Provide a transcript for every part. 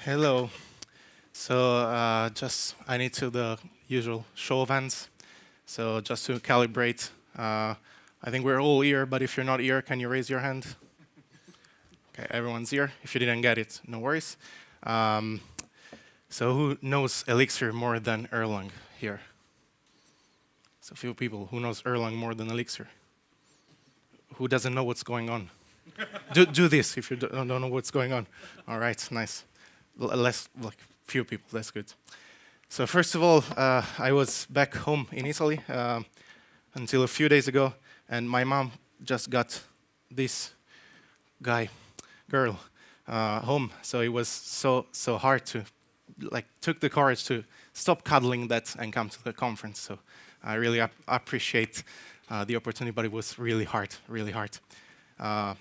Hello. So just I need to the usual show of hands. So just to calibrate, I think we're all here, but if you're not here, can you raise your hand? Okay, everyone's here. If you didn't get it, no worries. Um, so who knows Elixir more than Erlang here? So a few people. Who knows Erlang more than Elixir? Who doesn't know what's going on? do this if you don't know what's going on. All right, nice. Less, like few people, that's good. So first of all, I was back home in Italy until a few days ago, and my mom just got this girl, home. So it was so hard to, took the courage to stop cuddling that and come to the conference. So I really appreciate the opportunity, but it was really hard, really hard. I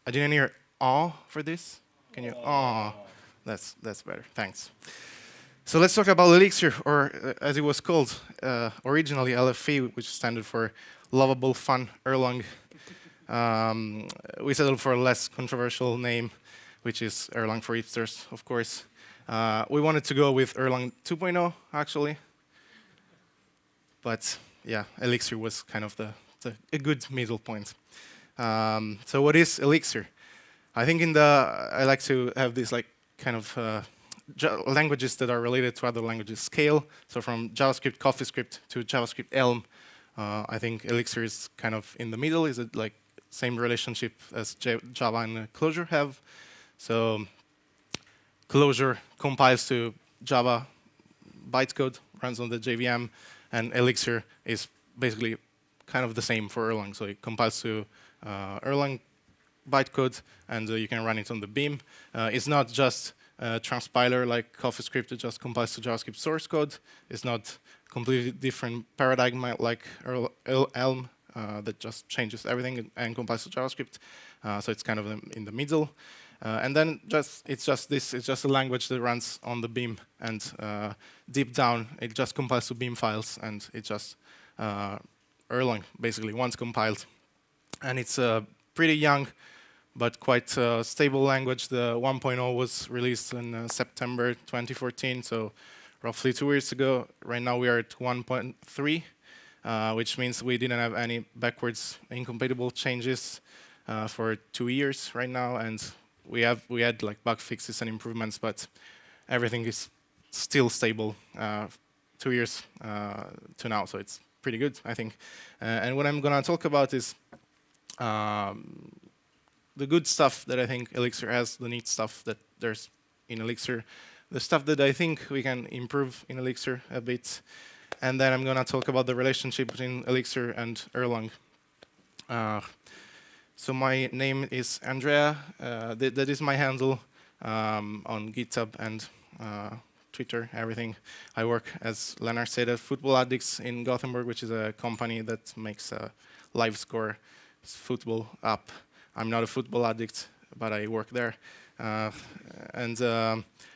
didn't hear "aw" for this. Can you? Aw. That's better. Thanks. So let's talk about Elixir, or as it was called originally, LFE, which standard for Lovable Fun Erlang. We settled for a less controversial name, which is Erlang for hipsters, of course. We wanted to go with Erlang 2.0, actually. But yeah, Elixir was kind of a good middle point. So what is Elixir? I think I like to have this kind of languages that are related to other languages scale. So from JavaScript CoffeeScript to JavaScript Elm, I think Elixir is kind of in the middle. Is it like same relationship as Java and Clojure have? So Clojure compiles to Java bytecode, runs on the JVM, and Elixir is basically kind of the same for Erlang. So it compiles to Erlang bytecode, and you can run it on the Beam. It's not just a transpiler like CoffeeScript, it just compiles to JavaScript source code. It's not completely different paradigm like Elm that just changes everything and compiles to JavaScript. So it's kind of in the middle. And then it's just a language that runs on the Beam, and deep down it just compiles to Beam files, and it's just Erlang basically once compiled. And it's pretty young, but quite stable language. The 1.0 was released in September 2014, so roughly 2 years ago. Right now we are at 1.3, which means we didn't have any backwards incompatible changes for 2 years right now, and we had like bug fixes and improvements, but everything is still stable 2 years to now, so it's pretty good, I think. And what I'm gonna talk about is the good stuff that I think Elixir has, the neat stuff that there's in Elixir, the stuff that I think we can improve in Elixir a bit, and then I'm gonna talk about the relationship between Elixir and Erlang. So my name is Andrea. That is my handle on GitHub and Twitter, everything. I work, as Lennart said, at Football Addicts in Gothenburg, which is a company that makes a live score football app. I'm not a football addict, but I work there. And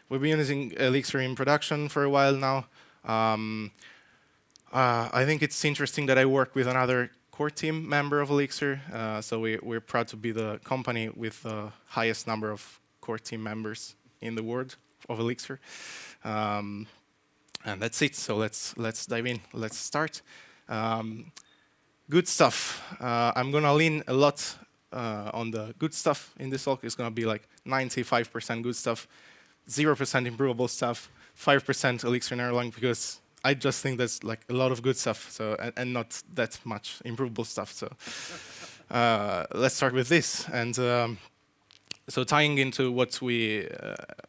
we've been using Elixir in production for a while now. I think it's interesting that I work with another core team member of Elixir. So we're proud to be the company with the highest number of core team members in the world of Elixir. And that's it. So let's dive in. Let's start. Good stuff. I'm gonna lean a lot on the good stuff in this talk. It's gonna be like 95% good stuff, 0% improvable stuff, 5% Elixir and Erlang, because I just think there's like a lot of good stuff, so and not that much improvable stuff. So let's start with this. And so tying into what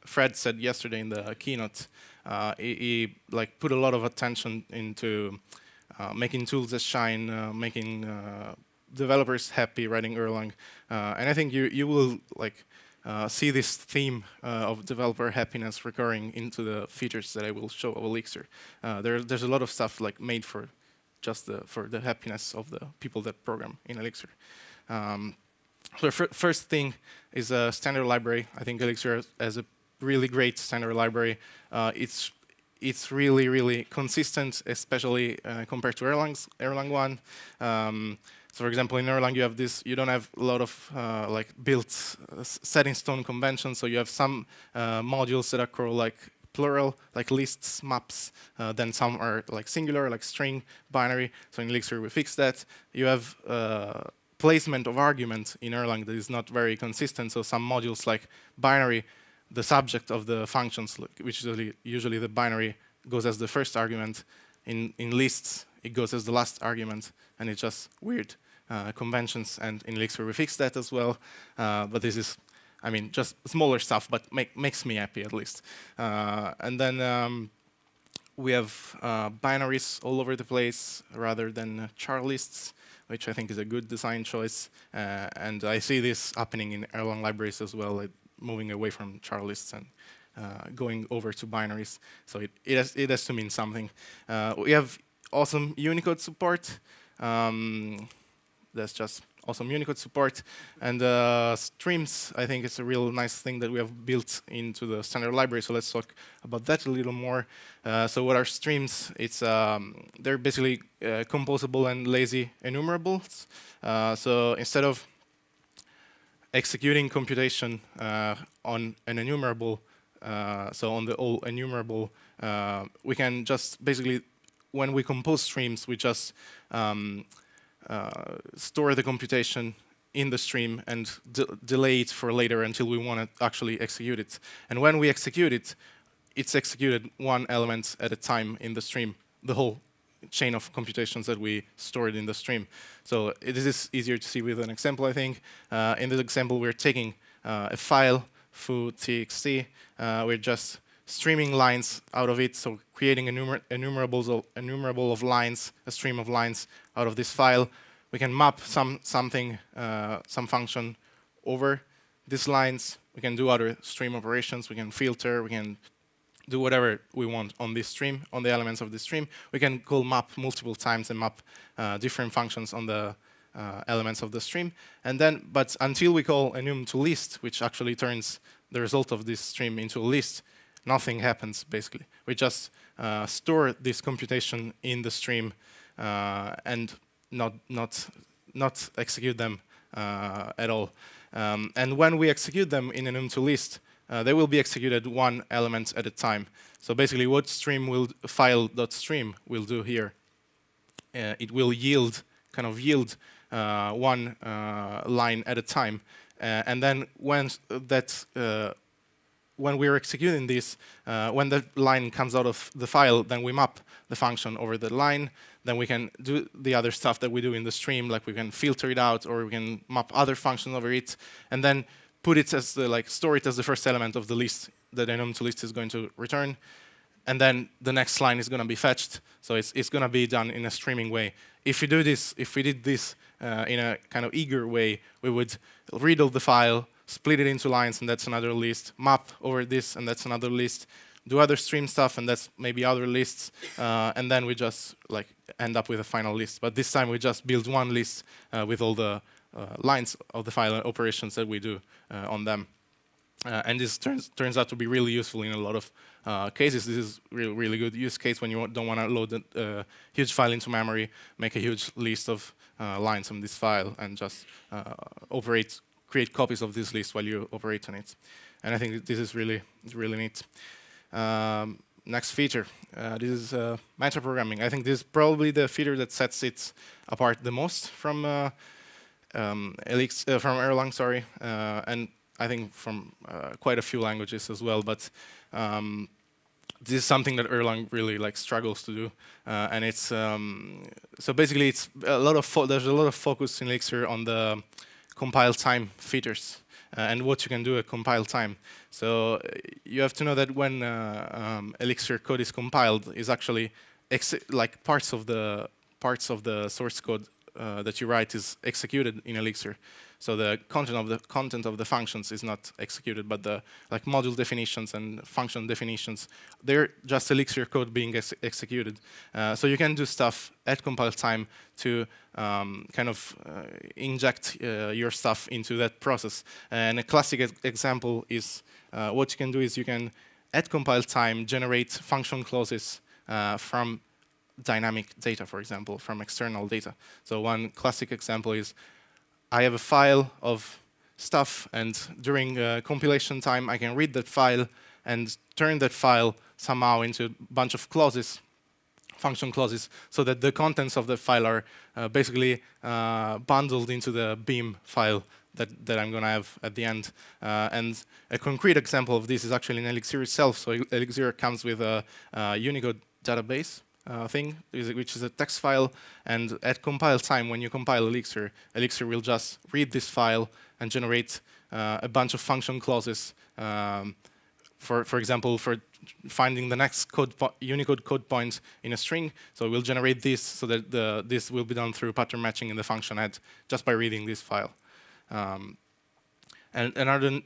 Fred said yesterday in the keynote, he like put a lot of attention into making tools that shine, making developers happy writing Erlang, and I think you will like see this theme of developer happiness recurring into the features that I will show of Elixir. There's a lot of stuff like made for just for the happiness of the people that program in Elixir. So first thing is a standard library. I think Elixir has a really great standard library. It's really consistent, especially compared to Erlang 1. So for example, in Erlang, you have this. You don't have a lot of like built set in stone conventions. So you have some modules that are called like plural, like lists, maps. Then some are like singular, like string, binary. So in Elixir, we fix that. You have placement of argument in Erlang that is not very consistent. So some modules like binary, the subject of the functions, which is usually the binary, goes as the first argument. In lists, it goes as the last argument, and it's just weird conventions. And in Elixir, we fix that as well. But this is, I mean, just smaller stuff, but makes me happy at least. And then we have binaries all over the place rather than char lists, which I think is a good design choice. And I see this happening in Erlang libraries as well, like moving away from char lists and going over to binaries. So it has to mean something. We have awesome Unicode support. That's just awesome Unicode support. And streams, I think it's a real nice thing that we have built into the standard library. So let's talk about that a little more. So what are streams? It's they're basically composable and lazy enumerables. So instead of executing computation on an enumerable, so on the whole enumerable, we can just basically, when we compose streams, we just store the computation in the stream and delay it for later until we want to actually execute it. And when we execute it, it's executed one element at a time in the stream, the whole chain of computations that we stored in the stream. So this is easier to see with an example, I think. In this example, we're taking a file, foo.txt. We're just streaming lines out of it, so creating enumerable of lines, a stream of lines out of this file. We can map some function over these lines. We can do other stream operations. We can filter. We can do whatever we want on this stream, on the elements of this stream. We can call map multiple times and map different functions on the elements of the stream. And then, but until we call enum to list, which actually turns the result of this stream into a list, nothing happens, basically. We just store this computation in the stream and not execute them at all. And when we execute them in enum to list, they will be executed one element at a time. So basically, what stream will file.stream will do here, it will yield one line at a time. And then when we're executing this, when the line comes out of the file, then we map the function over the line. Then we can do the other stuff that we do in the stream, like we can filter it out, or we can map other functions over it, and then put it as store it as the first element of the list that enum to list is going to return. And then the next line is going to be fetched. So it's going to be done in a streaming way. If we did this in a kind of eager way, we would read all the file, split it into lines, and that's another list. Map over this, and that's another list. Do other stream stuff, and that's maybe other lists. And then we just end up with a final list. But this time we just build one list with all the lines of the file and operations that we do on them. And this turns out to be really useful in a lot of cases. This is really good use case when you don't want to load a huge file into memory, make a huge list of lines from this file, and just create copies of this list while you operate on it. And I think this is really neat. Next feature. This is metaprogramming. I think this is probably the feature that sets it apart the most from Erlang, sorry, and I think from quite a few languages as well. But this is something that Erlang really struggles to do, and it's so basically it's there's a lot of focus in Elixir on the compile time features and what you can do at compile time. So you have to know that when Elixir code is compiled, is actually parts of the source code that you write is executed in Elixir. So the content of the functions is not executed, but the module definitions and function definitions, they're just Elixir code being executed. So you can do stuff at compile time to inject your stuff into that process. And a classic example is what you can do is you can at compile time generate function clauses from dynamic data, for example, from external data. So one classic example is I have a file of stuff, and during compilation time, I can read that file and turn that file somehow into a bunch of clauses, function clauses, so that the contents of the file are basically bundled into the Beam file that I'm going to have at the end. And a concrete example of this is actually in Elixir itself. So Elixir comes with a Unicode database thing, which is a text file. And at compile time, when you compile Elixir, Elixir will just read this file and generate a bunch of function clauses. For example, for finding the next Unicode code point in a string. So we'll generate this so that this will be done through pattern matching in the function head just by reading this file. And another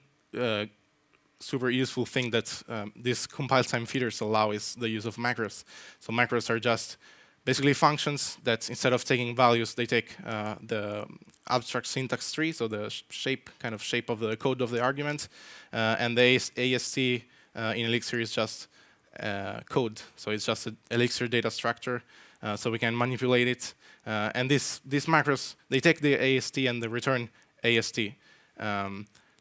super useful thing that these compile time feeders allow is the use of macros. So macros are just basically functions that instead of taking values, they take the abstract syntax tree, so the shape of the code of the argument, and the AST in Elixir is just code. So it's just an Elixir data structure, so we can manipulate it. And these macros, they take the AST and they return AST.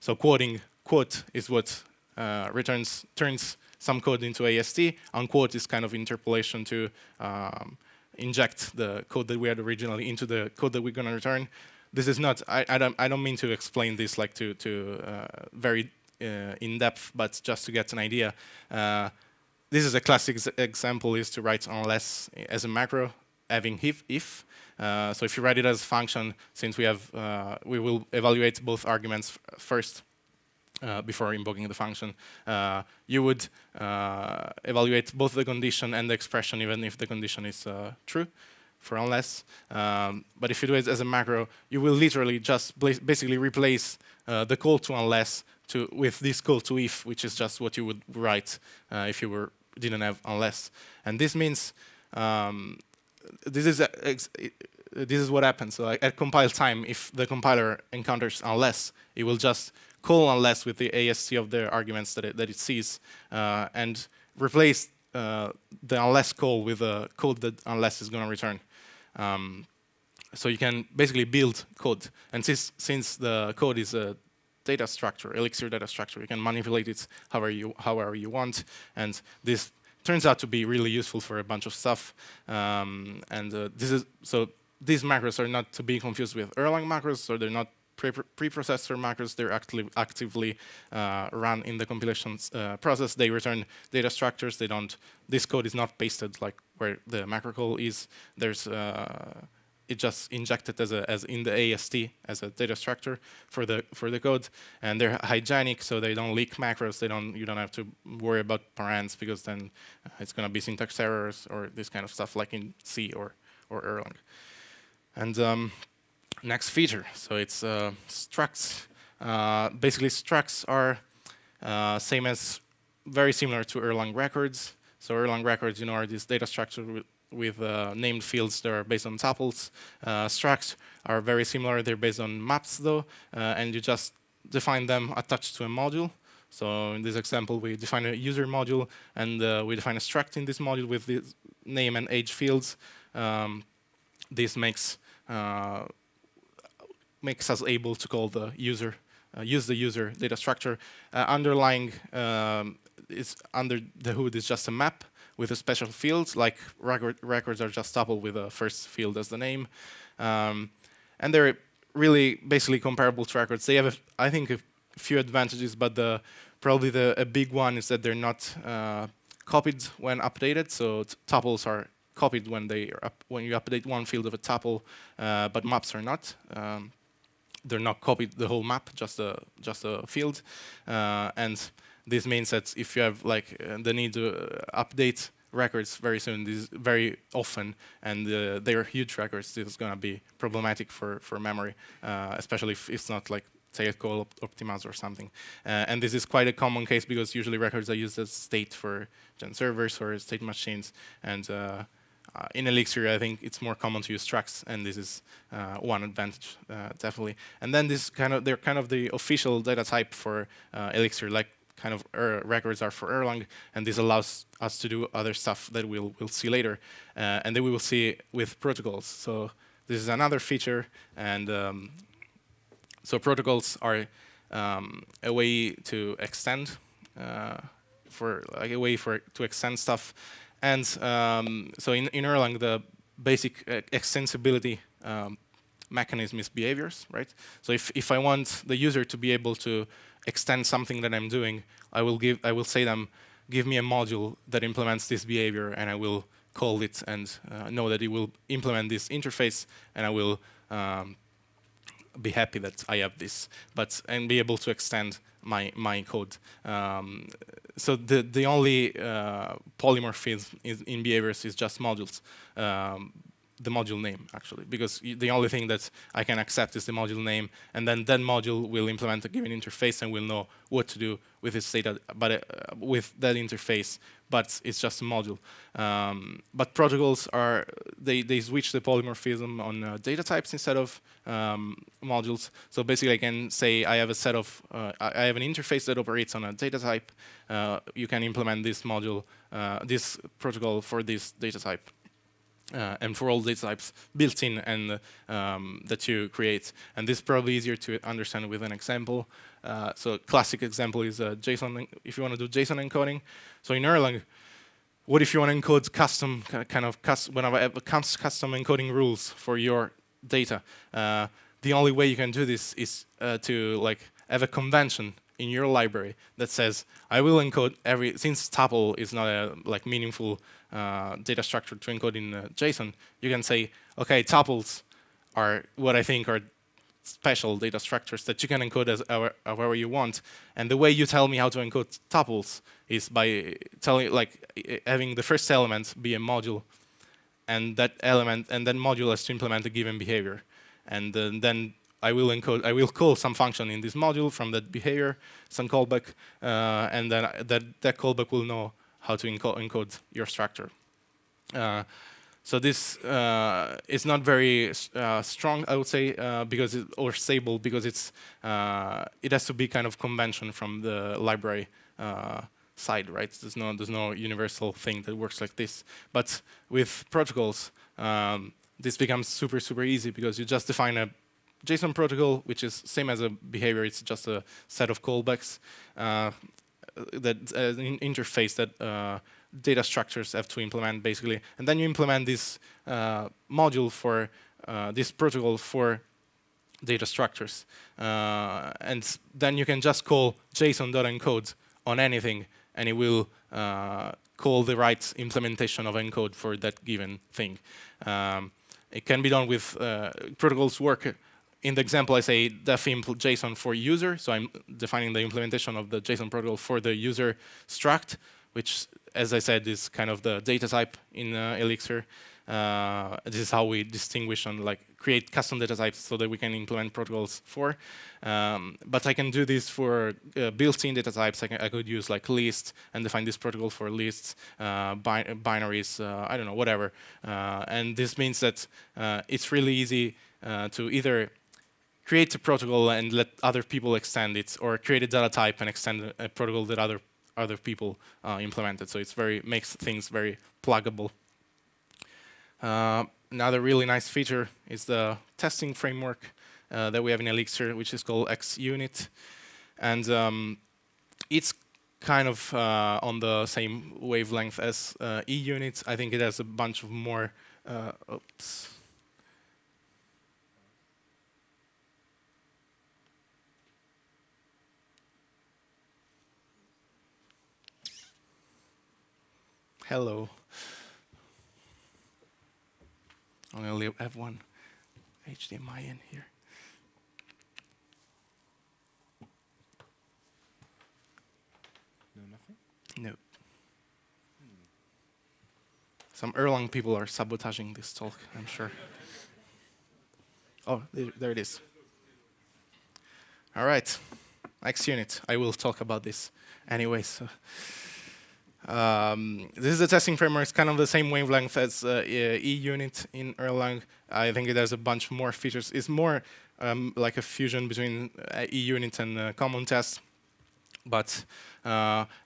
So quote is what turns some code into AST. Unquote is kind of interpolation to inject the code that we had originally into the code that we're going to return. This is not. I don't mean to explain this like to very in depth, but just to get an idea. This is a classic example: is to write unless as a macro, having if. So if you write it as a function, since we will evaluate both arguments first before invoking the function, you would evaluate both the condition and the expression, even if the condition is true, for unless. But if you do it as a macro, you will literally just basically replace the call to unless with this call to if, which is just what you would write if you didn't have unless. And this means this is what happens. So like at compile time, if the compiler encounters unless, it will just call unless with the AST of the arguments that it sees, and replace the unless call with a code that unless is going to return. So you can basically build code, and since the code is a data structure, Elixir data structure, you can manipulate it however you want, and this turns out to be really useful for a bunch of stuff. These macros are not to be confused with Erlang macros, so they're not preprocessor macros. They're actively run in the compilation process. They return data structures. They don't. This code is not pasted like where the macro call is. There's it just injected as in the AST as a data structure for the code, and they're hygienic, so they don't leak macros. You don't have to worry about parents, because then it's going to be syntax errors or this kind of stuff like in C or Erlang. And next feature, so it's structs. Basically, structs are very similar to Erlang records. So Erlang records, are this data structure with named fields that are based on tuples. Structs are very similar. They're based on maps, though, and you just define them attached to a module. So in this example, we define a user module, and we define a struct in this module with the name and age fields. This makes us able to call the user, use the user data structure. Underlying is under the hood is just a map with a special fields, like records are just tuple with a first field as the name. And they're really basically comparable to records. They have, I think, a few advantages, but probably a big one is that they're not copied when updated. So tuples are copied when you update one field of a tuple, but maps are not. They're not copied the whole map, just a field, and this means that if you have the need to update records very soon, very often, and they are huge records, this is going to be problematic for memory, especially if it's not like tail-call optimized or something. And this is quite a common case because usually records are used as state for gen servers or state machines, and in Elixir, I think it's more common to use structs, and this is one advantage, definitely. And then they're kind of the official data type for Elixir, like kind of records are for Erlang, and this allows us to do other stuff that we'll see later, and then we will see with protocols. So this is another feature, and so protocols are a way to extend, to extend stuff, and so in Erlang the basic extensibility mechanism is behaviors, right? So if I want the user to be able to extend something that I'm doing, I will say them, give me a module that implements this behavior, and I will call it and know that it will implement this interface, and I will be happy that I have this, and be able to extend my code. So the only polymorphism in behaviors is just modules. The module name, actually, because the only thing that I can accept is the module name, and then that module will implement a given interface and will know what to do with its data, but with that interface. But it's just a module. But protocols are they switch the polymorphism on data types instead of modules. So basically, I can say I have a set of I have an interface that operates on a data type. You can implement this module, this protocol for this data type. And for all data types built in and that you create. And this is probably easier to understand with an example. So a classic example is JSON, if you want to do JSON encoding. So in Erlang, what if you want to encode custom encoding rules for your data? The only way you can do this is to have a convention in your library that says, I will encode since tuple is not a meaningful data structure to encode in JSON, you can say, okay, tuples are what I think are special data structures that you can encode as however you want. And the way you tell me how to encode tuples is by having the first element be a module, and that module has to implement a given behavior. And then I will call some function in this module from that behavior, some callback, and then that callback will know how to encode your structure. So this is not very strong, I would say, or stable, because it has to be kind of convention from the library side, right? There's no universal thing that works like this. But with protocols, this becomes super, super easy, because you just define a JSON protocol, which is same as a behavior. It's just a set of callbacks, that an interface that data structures have to implement, basically. And then you implement this module for this protocol for data structures. And then you can just call JSON.encode on anything, and it will call the right implementation of encode for that given thing. It can be done with protocols work. In the example, I say def imp JSON for user, so I'm defining the implementation of the JSON protocol for the user struct, which, as I said, is kind of the data type in Elixir. This is how we distinguish and create custom data types so that we can implement protocols for. But I can do this for built-in data types. I could use list and define this protocol for lists, binaries, I don't know, whatever. And this means that it's really easy to either create a protocol and let other people extend it, or create a data type and extend a protocol that other people implemented. So it's makes things very pluggable. Another really nice feature is the testing framework that we have in Elixir, which is called ExUnit, and it's kind of on the same wavelength as EUnit. I think it has a bunch of more. Oops. Hello. I only have one HDMI in here. No, nothing? No. Some Erlang people are sabotaging this talk, I'm sure. Oh, there it is. All right. ExUnit. I will talk about this anyway. So. This is the testing framework. It's kind of the same wavelength as EUnit in Erlang. I think it has a bunch more features. It's more like a fusion between EUnit and common test. But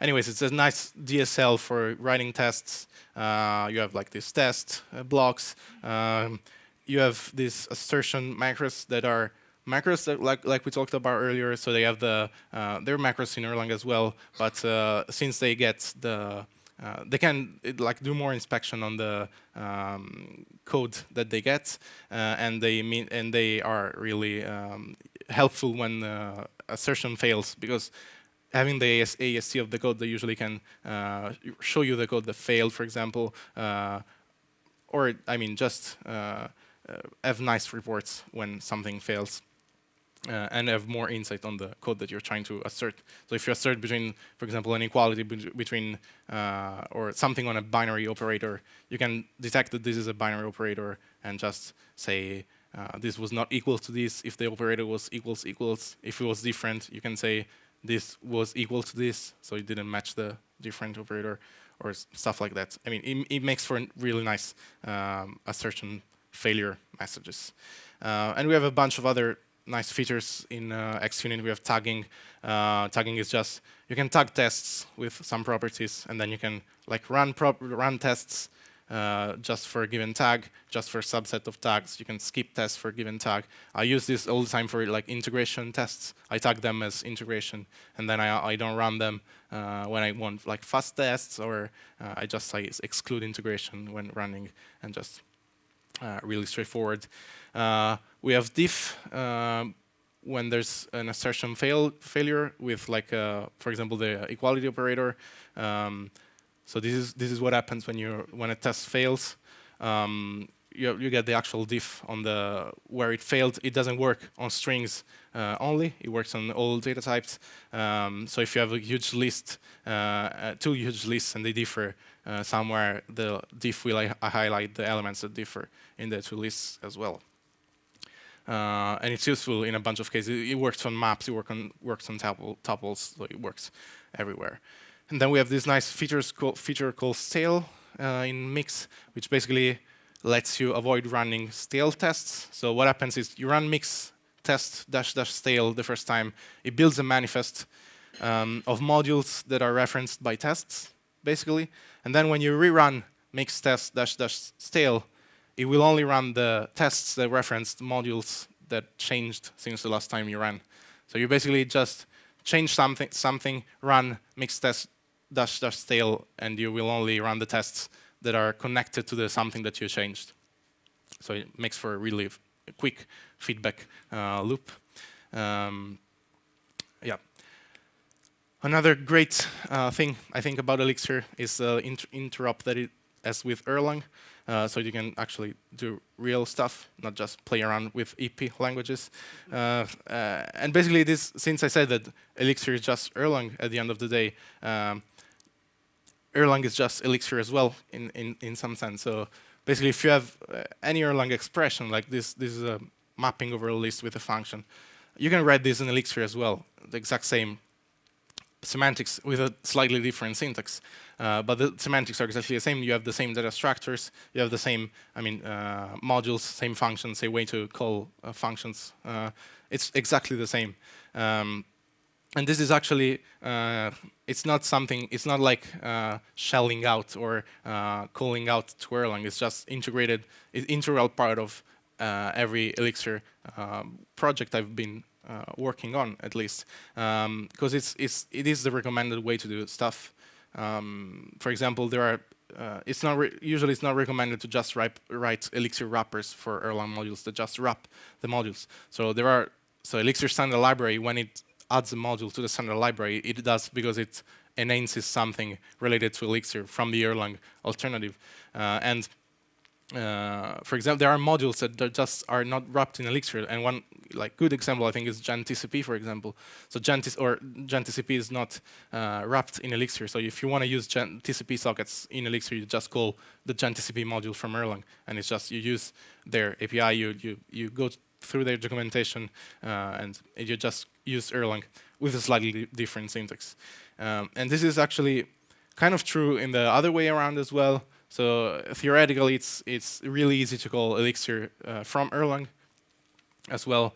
anyways, it's a nice DSL for writing tests. You have like these test blocks. You have these assertion macros that are macros that like we talked about earlier. So they have their macros in Erlang as well. But since they get they can like do more inspection on the code that they get, and they are really helpful when assertion fails, because having the AST of the code, they usually can show you the code that failed, for example, or I mean just have nice reports when something fails. And have more insight on the code that you're trying to assert. So if you assert between, for example, an equality between or something on a binary operator, you can detect that this is a binary operator and just say this was not equal to this. If the operator was equals, if it was different, you can say this was equal to this, so it didn't match the different operator, or stuff like that. I mean, it makes for really nice assertion failure messages. And we have a bunch of other nice features in ExUnit. We have tagging. Tagging is just, you can tag tests with some properties, and then you can like run tests just for a given tag, just for a subset of tags. You can skip tests for a given tag. I use this all the time for like integration tests. I tag them as integration, and then I don't run them when I want like fast tests, or I just exclude integration when running, and just really straightforward. We have diff when there's an assertion failure with like, for example, the equality operator. So this is what happens when a test fails. You get the actual diff on where it failed. It doesn't work on strings only. It works on all data types. So if you have a huge list, 2 huge lists, and they differ somewhere, the diff will highlight the elements that differ in the 2 lists as well. And it's useful in a bunch of cases. It works on maps. It works on tuples. So it works everywhere. And then we have this nice feature called stale in mix, which basically lets you avoid running stale tests. So what happens is you run mix test -- stale the first time. It builds a manifest of modules that are referenced by tests, basically. And then when you rerun mix test -- stale, it will only run the tests that referenced modules that changed since the last time you ran. So you basically just change something, run mix test -- stale, and you will only run the tests that are connected to the something that you changed. So it makes for a really quick feedback loop. Yeah. Another great thing I think about Elixir is the interop that it has with Erlang. So you can actually do real stuff, not just play around with EP languages. And basically, since I said that Elixir is just Erlang at the end of the day, Erlang is just Elixir as well in some sense. So basically, if you have any Erlang expression, like this is a mapping over a list with a function, you can write this in Elixir as well, the exact same semantics with a slightly different syntax. But the semantics are exactly the same. You have the same data structures. You have the same, modules, same functions, same way to call functions. It's exactly the same. And this is actually, it's not like shelling out or calling out to Erlang. It's just integrated, integral part of every Elixir project I've been working on, at least, because it is the recommended way to do stuff. For example, usually it's not recommended to just write Elixir wrappers for Erlang modules that just wrap the modules. So Elixir standard library, when it adds a module to the standard library, it does because it enhances something related to Elixir from the Erlang alternative. For example, there are modules that just are not wrapped in Elixir, and one good example I think is GenTCP, for example. So GenTCP is not wrapped in Elixir. So if you want to use TCP sockets in Elixir, you just call the GenTCP module from Erlang, and it's just you use their API. You go through their documentation, and you just use Erlang with a slightly different syntax. And this is actually kind of true in the other way around as well. So theoretically, it's really easy to call Elixir from Erlang as well.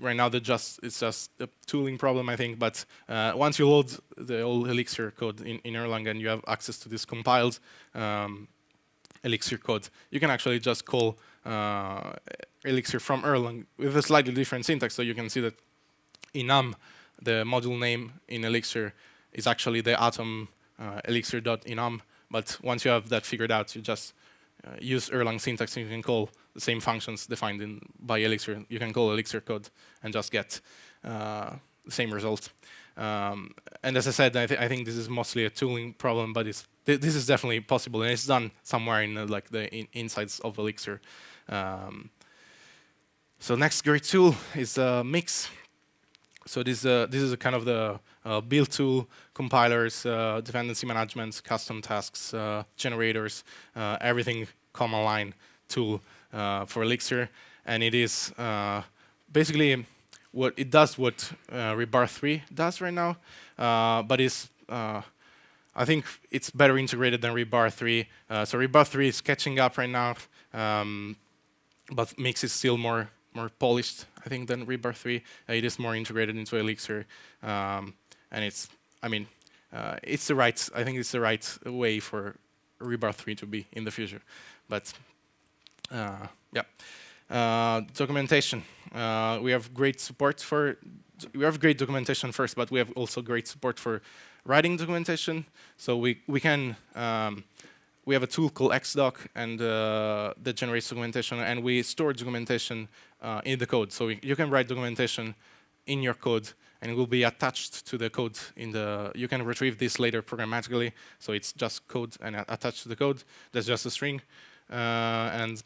right now it's just a tooling problem, I think. But once you load the old Elixir code in Erlang and you have access to this compiled Elixir code, you can actually just call Elixir from Erlang with a slightly different syntax. So you can see that enum, the module name in Elixir, is actually the atom elixir.enum. But once you have that figured out, you just use Erlang syntax and you can call the same functions defined by Elixir. You can call Elixir code and just get the same result. And as I said, I think this is mostly a tooling problem, but this is definitely possible, and it's done somewhere in like the insides of Elixir. So next great tool is Mix. So this is a kind of the build tool, compilers, dependency management, custom tasks, generators, everything command line tool for Elixir, and it is basically what it does what Rebar 3 does right now, but it's I think it's better integrated than Rebar 3. So Rebar 3 is catching up right now, but Mix is still more polished, I think, than Rebar 3. It is more integrated into Elixir, and it's the right. I think it's the right way for Rebar 3 to be in the future. But yeah, documentation. We have great support for. We have great documentation first, but we have also great support for writing documentation. So we can. We have a tool called xdoc, and that generates documentation, and we store documentation in the code. So you can write documentation in your code, and it will be attached to the code in the. You can retrieve this later programmatically. So it's just code and attached to the code. That's just a string, and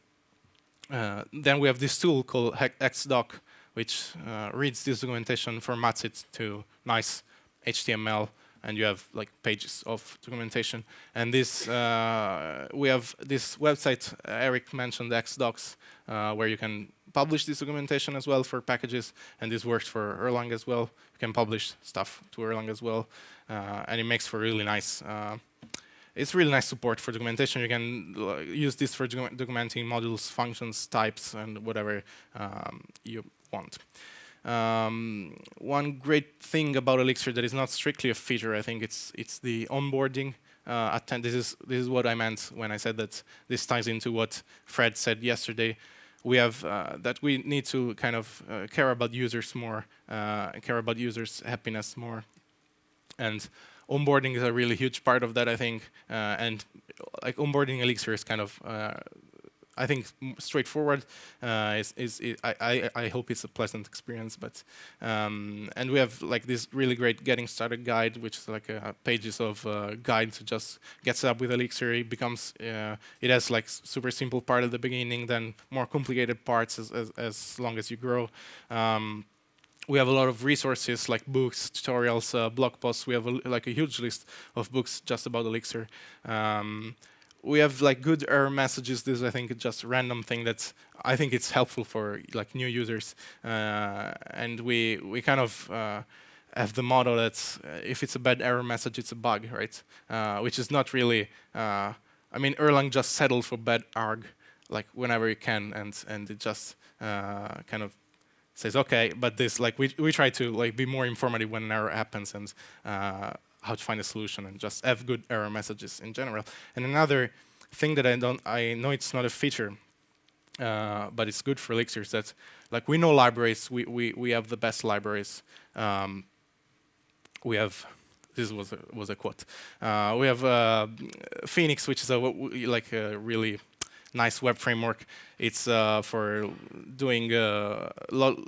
then we have this tool called xdoc, which reads this documentation, formats it to nice HTML. And you have like pages of documentation. And this, we have this website Eric mentioned, xdocs, where you can publish this documentation as well for packages. And this works for Erlang as well. You can publish stuff to Erlang as well, and it makes for really nice. It's really nice support for documentation. You can use this for documenting modules, functions, types, and whatever you want. One great thing about Elixir that is not strictly a feature, I think it's the onboarding. This is what I meant when I said that this ties into what Fred said yesterday. We have that we need to kind of care about users more, care about users' happiness more, and onboarding is a really huge part of that, I think. And like onboarding Elixir is kind of I think straightforward. I hope it's a pleasant experience, but and we have like this really great getting started guide, which is like pages of guide to just get set up with Elixir. It becomes it has like super simple part at the beginning, then more complicated parts as long as you grow. We have a lot of resources like books, tutorials, blog posts. We have like a huge list of books just about Elixir. We have like good error messages. This is, I think, just a random thing that I think it's helpful for like new users. And we kind of have the motto that if it's a bad error message, it's a bug, right? Which is not really. I mean, Erlang just settled for bad arg, like whenever it can, and it just kind of says okay. But this like we try to like be more informative when an error happens and. How to find a solution and just have good error messages in general. And another thing that I know it's not a feature, but it's good for Elixir is that like we know libraries, we have the best libraries. We have this was a quote. We have Phoenix, which is like a really nice web framework. It's for doing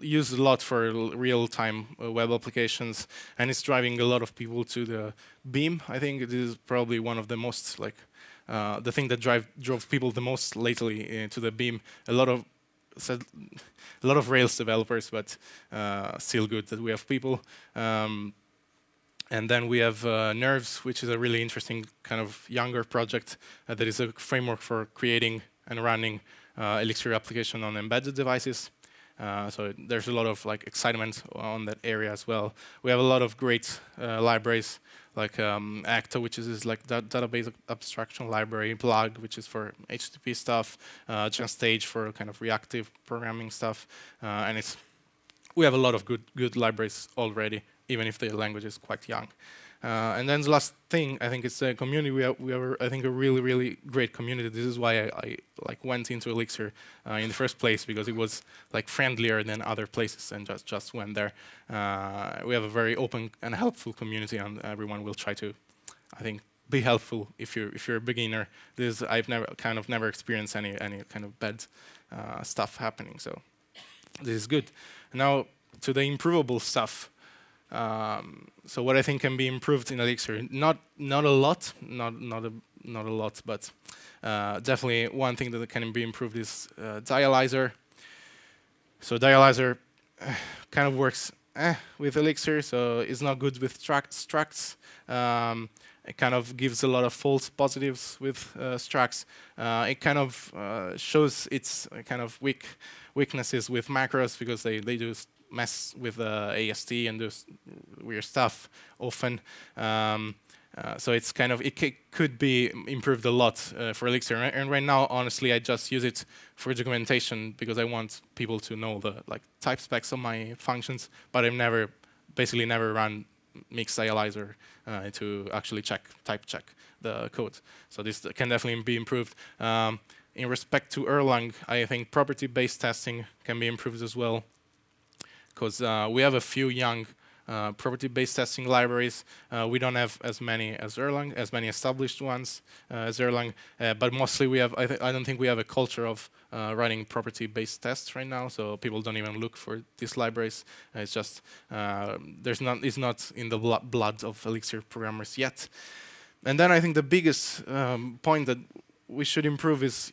used a lot for real-time web applications, and it's driving a lot of people to the Beam. I think it is probably one of the most like the thing that drove people the most lately to the Beam. A lot of Rails developers, but still good that we have people. And then we have Nerves, which is a really interesting kind of younger project that is a framework for creating and running Elixir application on embedded devices. So there's a lot of like excitement on that area as well. We have a lot of great libraries like Acta, which is like that database abstraction library, Plug, which is for HTTP stuff, JustStage for kind of reactive programming stuff, and we have a lot of good libraries already, even if the language is quite young. And then the last thing, I think, is the community. We are I think, a really great community. This is why I like went into Elixir in the first place, because it was like friendlier than other places, and just went there. We have a very open and helpful community, and everyone will try to, I think, be helpful if you're a beginner. I've never experienced any kind of bad stuff happening. So this is good. Now to the improvable stuff. So what I think can be improved in Elixir, not a lot, not a lot, but definitely one thing that can be improved is dialyzer. So dialyzer kind of works with Elixir, so it's not good with structs. It kind of gives a lot of false positives with structs. It kind of shows its kind of weaknesses with macros, because they do mess with AST and do weird stuff often. So it's kind of, it could be improved a lot for Elixir. And right now, honestly, I just use it for documentation because I want people to know the type specs of my functions. But I've basically never run mix dialyzer to actually type check the code. So this can definitely be improved. In respect to Erlang, I think property-based testing can be improved as well, because we have a few young property-based testing libraries. We don't have as many as Erlang, as many established ones as Erlang, but mostly we have. I don't think we have a culture of writing property-based tests right now. So people don't even look for these libraries. It's just it's not in the blood of Elixir programmers yet. And then I think the biggest point that we should improve is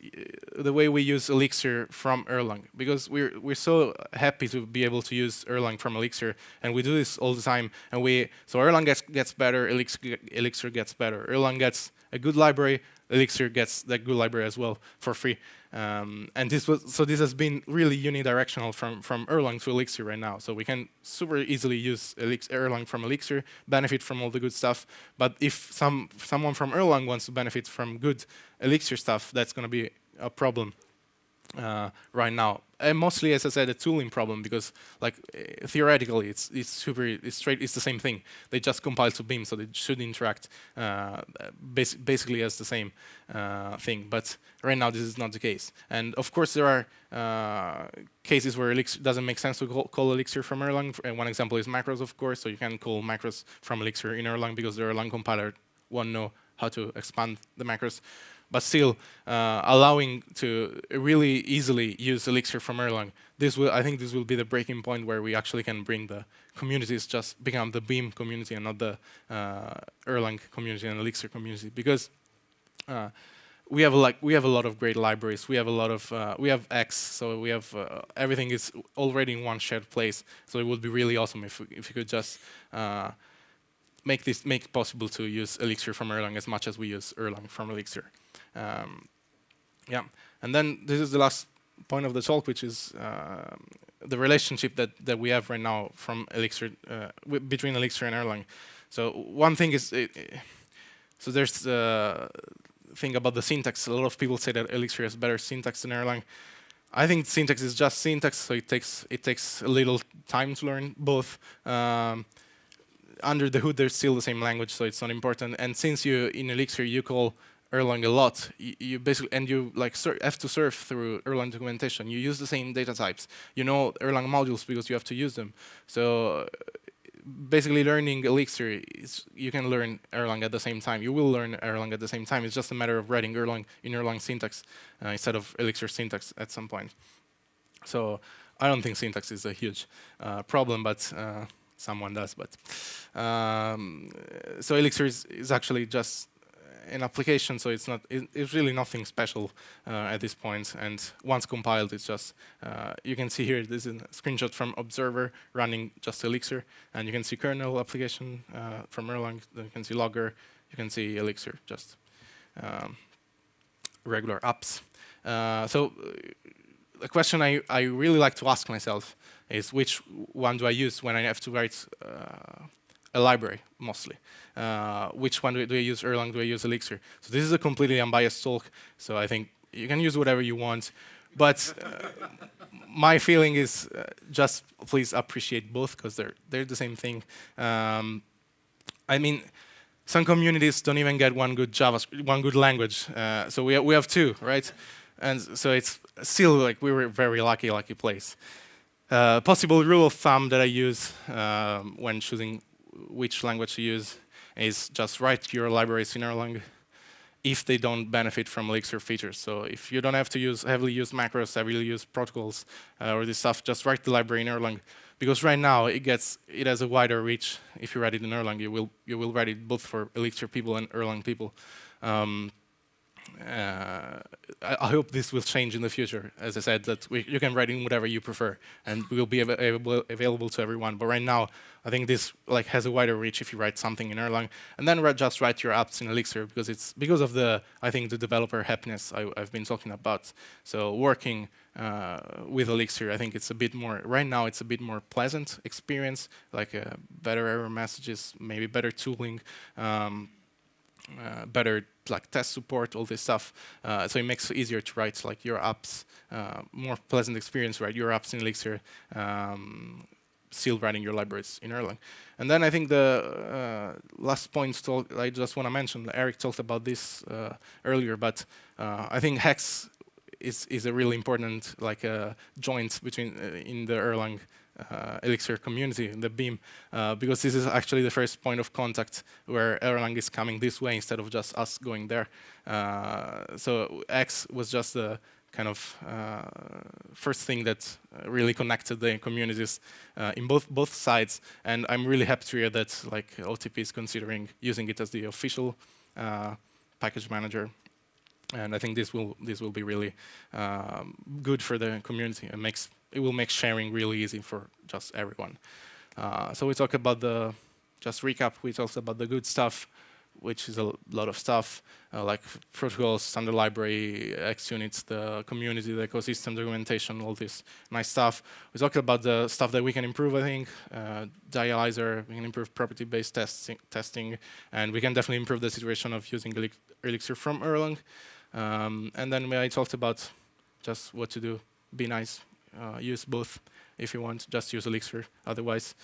the way we use Elixir from Erlang, because we're so happy to be able to use Erlang from Elixir, and we do this all the time. And so Erlang gets better, Elixir gets better. Erlang gets a good library, Elixir gets that good library as well for free. And this has been really unidirectional from Erlang to Elixir right now. So we can super easily use Erlang from Elixir, benefit from all the good stuff. But if someone from Erlang wants to benefit from good Elixir stuff, that's going to be a problem right now. And mostly, as I said, a tooling problem, because theoretically it's the same thing. They just compile to Beam, so they should interact basically as the same thing. But right now this is not the case. And of course there are cases where Elixir doesn't make sense to call Elixir from Erlang. And one example is macros, of course. So you can call macros from Elixir in Erlang because the Erlang compiler won't know how to expand the macros. But still, allowing to really easily use Elixir from Erlang, I think this will be the breaking point where we actually can bring the communities, just become the Beam community and not the Erlang community and Elixir community, because we have a lot of great libraries. We have a lot of we have X, so we have everything is already in one shared place. So it would be really awesome if you could just make it possible to use Elixir from Erlang as much as we use Erlang from Elixir. Yeah, and then this is the last point of the talk, which is the relationship that we have right now from Elixir between Elixir and Erlang. So one thing is, so there's the thing about the syntax. A lot of people say that Elixir has better syntax than Erlang. I think syntax is just syntax, so it takes a little time to learn both. Under the hood, there's still the same language, so it's not important. And since in Elixir you call Erlang a lot, you basically have to surf through Erlang documentation. You use the same data types. You know Erlang modules because you have to use them. So basically, learning Elixir you can learn Erlang at the same time. You will learn Erlang at the same time. It's just a matter of writing Erlang in Erlang syntax instead of Elixir syntax at some point. So I don't think syntax is a huge problem, but someone does. But so Elixir is actually just an application, so it's really nothing special at this point. And once compiled, it's just you can see here this is a screenshot from Observer running just Elixir, and you can see kernel application from Erlang. Then you can see Logger. You can see Elixir, just regular apps. So the question I really like to ask myself is, which one do I use when I have to write a library, mostly? Which one do I use, Erlang, do I use Elixir? So this is a completely unbiased talk, so I think you can use whatever you want. But my feeling is just please appreciate both because they're the same thing. I mean, some communities don't even get one good one good language. So we have two, right? And so it's still like we were a very lucky place. Possible rule of thumb that I use when choosing which language to use is just write your libraries in Erlang if they don't benefit from Elixir features. So if you don't have to heavily use macros, heavily use protocols, or this stuff, just write the library in Erlang. Because right now it has a wider reach. If you write it in Erlang, you will write it both for Elixir people and Erlang people. I hope this will change in the future. As I said, that you can write in whatever you prefer, and will be available to everyone. But right now, I think this has a wider reach if you write something in Erlang, and then just write your apps in Elixir because it's because of the developer happiness I've been talking about. So working with Elixir, I think it's a bit more right now. It's a bit more pleasant experience, like better error messages, maybe better tooling. Better test support, all this stuff. So it makes it easier to write your apps, more pleasant experience, write your apps in Elixir, still writing your libraries in Erlang. And then I think the last point I just want to mention, Eric talked about this earlier, but I think Hex is a really important joint between in the Erlang Elixir community, the Beam, because this is actually the first point of contact where Erlang is coming this way instead of just us going there. So X was just the kind of first thing that really connected the communities in both sides, and I'm really happy to hear that OTP is considering using it as the official package manager. And I think this will be really good for the community and it will make sharing really easy for just everyone. So we talked about just recap, we talked about the good stuff, which is a lot of stuff, like protocols, standard library, ExUnits, the community, the ecosystem documentation, all this nice stuff. We talked about the stuff that we can improve, I think, dialyzer, we can improve property-based testing, and we can definitely improve the situation of using Elixir from Erlang. And then I talked about just what to do, be nice, use both if you want, just use Elixir. Otherwise,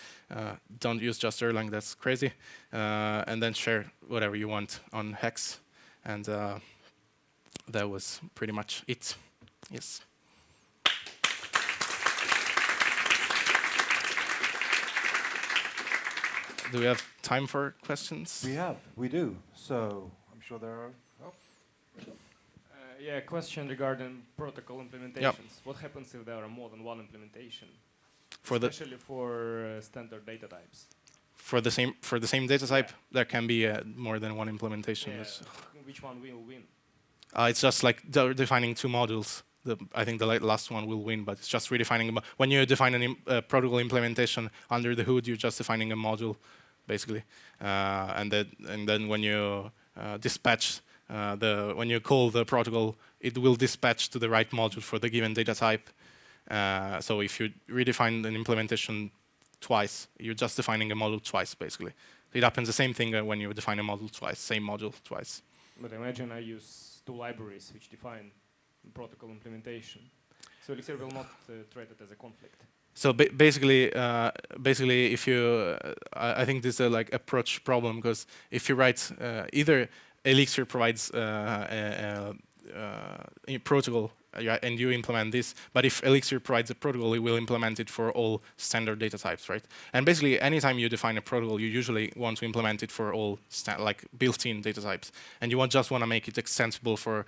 don't use just Erlang, that's crazy. And then share whatever you want on Hex. And that was pretty much it. Yes. Do we have time for questions? We do. So I'm sure there are. Oh. Yeah, a question regarding protocol implementations. Yep. What happens if there are more than one implementation, for especially for standard data types? For the same data type, there can be more than one implementation. Yeah, which one will win? It's just defining two modules. I think the last one will win, but it's just redefining. When you define a protocol implementation under the hood, you're just defining a module, basically. And then when you dispatch when you call the protocol, it will dispatch to the right module for the given data type. So if you redefine an implementation twice, you're just defining a module twice, basically. It happens the same thing when you define a module twice, same module twice. But imagine I use two libraries which define protocol implementation. So Elixir will not treat it as a conflict. So basically, if you, I think this is approach problem, because if you write either Elixir provides a protocol and you implement this, but if Elixir provides a protocol, it will implement it for all standard data types, right? And basically, anytime you define a protocol, you usually want to implement it for all built-in data types, and you just want to make it extensible for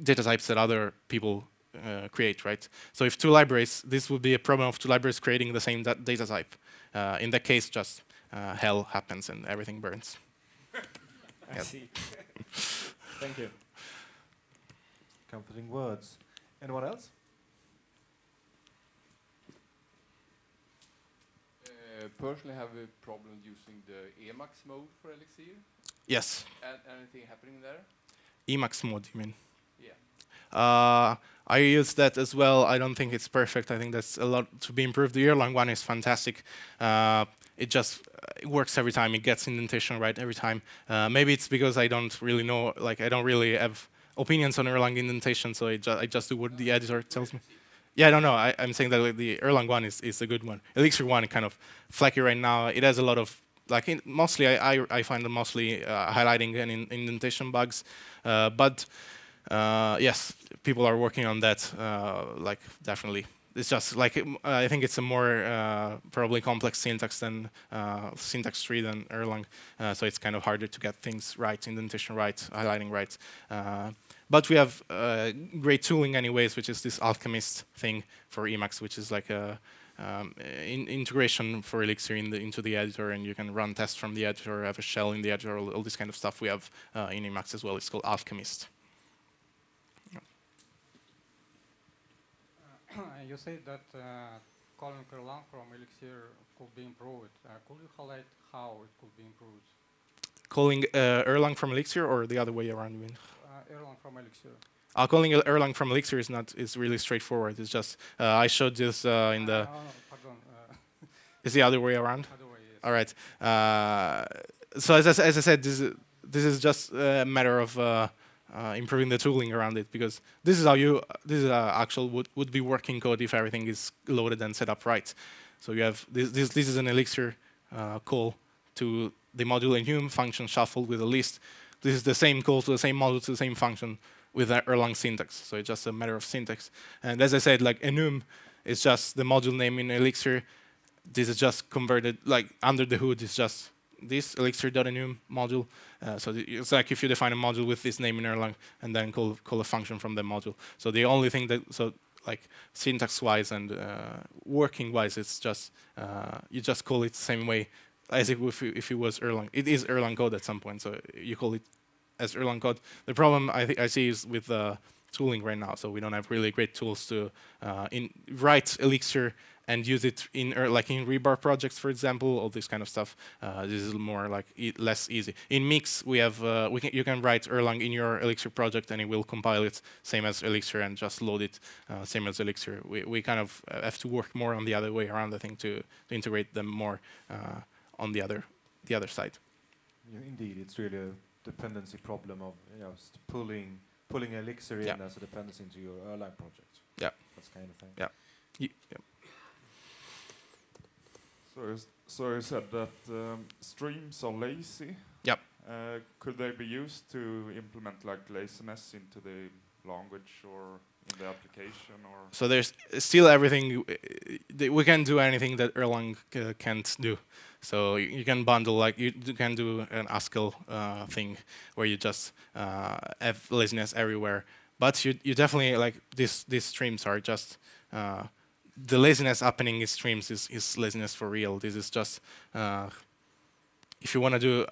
data types that other people create, right? So if two libraries, this would be a problem of two libraries creating the same data type. In that case, just hell happens and everything burns. I see. Thank you. Comforting words. Anyone else? Personally, have a problem using the Emacs mode for Elixir. Yes. Anything happening there? Emacs mode, you mean? Yeah. I use that as well. I don't think it's perfect. I think that's a lot to be improved. The Erlang one is fantastic. It works every time. It gets indentation right every time. Maybe it's because I don't really know, I don't really have opinions on Erlang indentation, so I just do what the editor tells me. Yeah, no, I'm saying that like, the Erlang one is a good one. Elixir one kind of flaky right now. It has a lot of like mostly I find them mostly highlighting and indentation bugs, but yes, people are working on that. Like definitely, it's just like I think it's a more probably complex syntax than syntax tree than Erlang, so it's kind of harder to get things right, indentation right, highlighting right. But we have great tooling anyways, which is this Alchemist thing for Emacs, which is like a integration for Elixir into the editor, and you can run tests from the editor, have a shell in the editor, all this kind of stuff we have in Emacs as well. It's called Alchemist. You said that calling Erlang from Elixir could be improved. Could you highlight how it could be improved? Calling Erlang from Elixir, or the other way around? You mean? Erlang from Elixir. Calling Erlang from Elixir is really straightforward. It's just I showed this in the. No, pardon. Is the other way around? Other way, yes. All right. So as I said, this is just a matter of improving the tooling around it, because this is how this is actual would be working code if everything is loaded and set up right. So you have this is an Elixir call to the module enum function shuffled with a list. This is the same call to the same module to the same function with an Erlang syntax. So it's just a matter of syntax. And as I said, like enum is just the module name in Elixir. This is just converted, like under the hood is just this elixir.enum module. So it's like if you define a module with this name in Erlang and then call a function from the module. So the only thing that, so like syntax-wise and working-wise, it's just, you just call it the same way as if it was Erlang. It is Erlang code at some point, so you call it as Erlang code. The problem I see is with tooling right now, so we don't have really great tools to write Elixir and use it in like in rebar projects, for example, all this kind of stuff. This is more like less easy. In Mix, we have you can write Erlang in your Elixir project, and it will compile it same as Elixir and just load it same as Elixir. We kind of have to work more on the other way around, I think, to integrate them more on the other side. Yeah, indeed, it's really a dependency problem of pulling Elixir in as a dependency into your Erlang project. Yeah, that's kind of thing. Yeah. Yeah. So you said that streams are lazy. Yep. Could they be used to implement like laziness into the language or in the application? Or so there's still everything. We can do anything that Erlang can't do. So you can bundle, like you can do an Haskell thing where you just have laziness everywhere. But you definitely, like these streams are just the laziness happening in streams is laziness for real. This is just if you want to do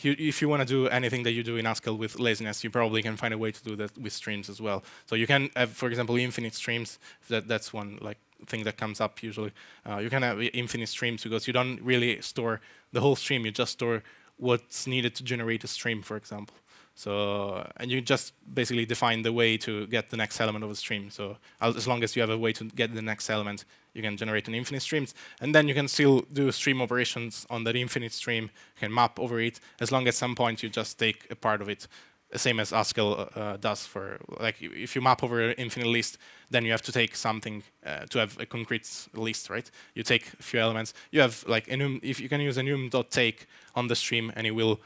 if you want to do anything that you do in Haskell with laziness, you probably can find a way to do that with streams as well. So you can have, for example, infinite streams. That's one like thing that comes up usually. You can have infinite streams because you don't really store the whole stream. You just store what's needed to generate a stream, for example. So, and you just basically define the way to get the next element of a stream. So as long as you have a way to get the next element, you can generate an infinite streams. And then you can still do stream operations on that infinite stream. You can map over it. As long as at some point you just take a part of it. Same as Haskell does for, like, if you map over an infinite list, then you have to take something to have a concrete list, right? You take a few elements. You have like enum, if you can use enum.take on the stream, and it will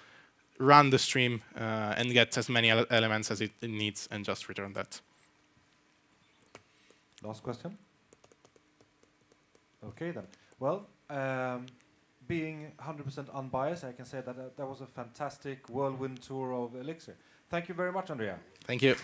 run the stream and get as many elements as it needs and just return that. Last question? Okay then. Well, being 100% unbiased, I can say that that was a fantastic whirlwind tour of Elixir. Thank you very much, Andrea. Thank you.